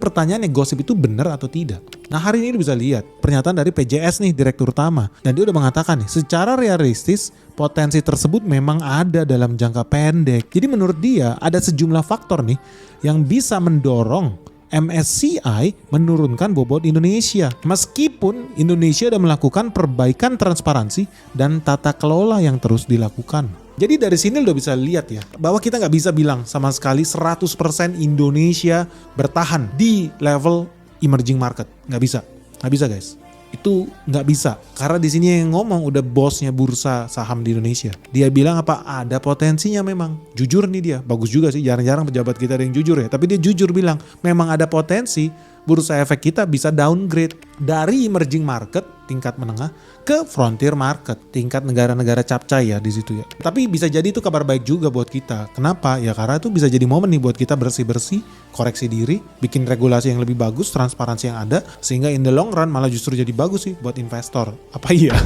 Pertanyaannya, gosip itu benar atau tidak? Nah, hari ini lu bisa lihat pernyataan dari PJS nih, Direktur Utama. Dan dia udah mengatakan nih, secara realistis potensi tersebut memang ada dalam jangka pendek. Jadi menurut dia ada sejumlah faktor nih yang bisa mendorong MSCI menurunkan bobot Indonesia. Meskipun Indonesia sudah melakukan perbaikan transparansi dan tata kelola yang terus dilakukan. Jadi dari sini udah bisa lihat ya, bahwa kita nggak bisa bilang sama sekali 100% Indonesia bertahan di level emerging market. Nggak bisa guys. Itu nggak bisa, karena di sini yang ngomong udah bosnya bursa saham di Indonesia. Dia bilang apa? Ada potensinya memang. Jujur nih dia, bagus juga sih, jarang-jarang pejabat kita ada yang jujur ya. Tapi dia jujur bilang, memang ada potensi bursa efek kita bisa downgrade dari emerging market tingkat menengah ke frontier market, tingkat negara-negara capcay ya di situ ya. Tapi bisa jadi itu kabar baik juga buat kita. Kenapa? Ya karena itu bisa jadi momen nih buat kita bersih-bersih, koreksi diri, bikin regulasi yang lebih bagus, transparansi yang ada, sehingga in the long run malah justru jadi bagus sih buat investor. Apa iya?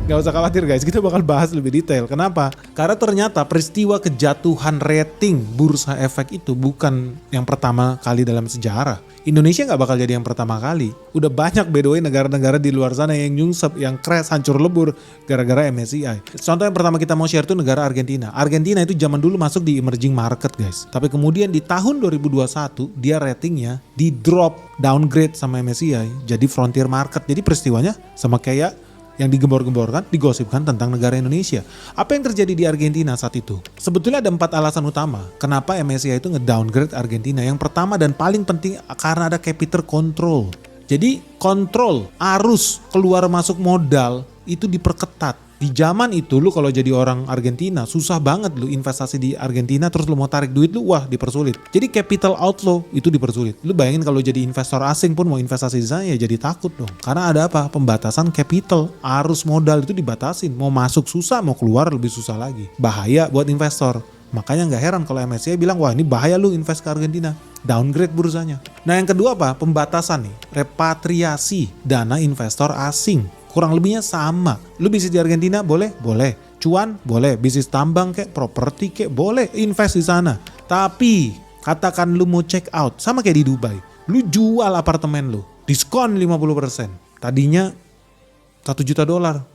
Gak usah khawatir guys, kita bakal bahas lebih detail. Kenapa? Karena ternyata peristiwa kejatuhan rating bursa efek itu bukan yang pertama kali dalam sejarah. Indonesia gak bakal jadi yang pertama kali. Udah banyak by the way negara-negara di luar sana yang nyungsep, yang crash, hancur lebur gara-gara MSCI. Contoh yang pertama kita mau share itu negara Argentina. Argentina itu zaman dulu masuk di emerging market guys. Tapi kemudian di tahun 2021 dia ratingnya di drop, downgrade sama MSCI jadi frontier market. Jadi peristiwanya sama kayak yang digembor-gemborkan, digosipkan tentang negara Indonesia. Apa yang terjadi di Argentina saat itu? Sebetulnya ada 4 alasan utama kenapa MSCI itu nge-downgrade Argentina. Yang pertama dan paling penting karena ada capital control. Jadi kontrol arus keluar masuk modal itu diperketat. Di zaman itu lu kalau jadi orang Argentina susah banget lu investasi di Argentina, terus lu mau tarik duit lu wah dipersulit. Jadi capital outflow itu dipersulit. Lu bayangin kalau jadi investor asing pun mau investasi di sana ya jadi takut dong. Karena ada apa? Pembatasan capital, arus modal itu dibatasin. Mau masuk susah, mau keluar lebih susah lagi. Bahaya buat investor. Makanya nggak heran kalau MSCI bilang wah ini bahaya lu invest ke Argentina. Downgrade bursanya. Nah yang kedua apa? Pembatasan nih. Repatriasi dana investor asing. Kurang lebihnya sama. Lu bisnis di Argentina boleh? Boleh. Cuan? Boleh. Bisnis tambang kek, properti kek, boleh. Invest di sana. Tapi katakan lu mau check out. Sama kayak di Dubai. Lu jual apartemen lu. Diskon 50%. Tadinya $1 juta.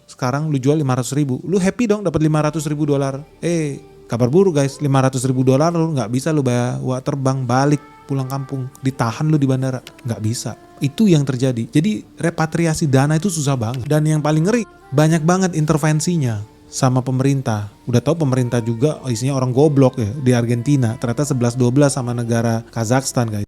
Sekarang lu jual 500 ribu. Lu happy dong dapat 500 ribu dolar. Kabar buruk guys. 500 ribu dolar lu gak bisa lu bawa terbang balik pulang kampung. Ditahan lu di bandara. Gak bisa. Itu yang terjadi. Jadi repatriasi dana itu susah banget. Dan yang paling ngeri, banyak banget intervensinya sama pemerintah. Udah tahu pemerintah juga isinya orang goblok ya di Argentina. Ternyata 11-12 sama negara Kazakhstan guys.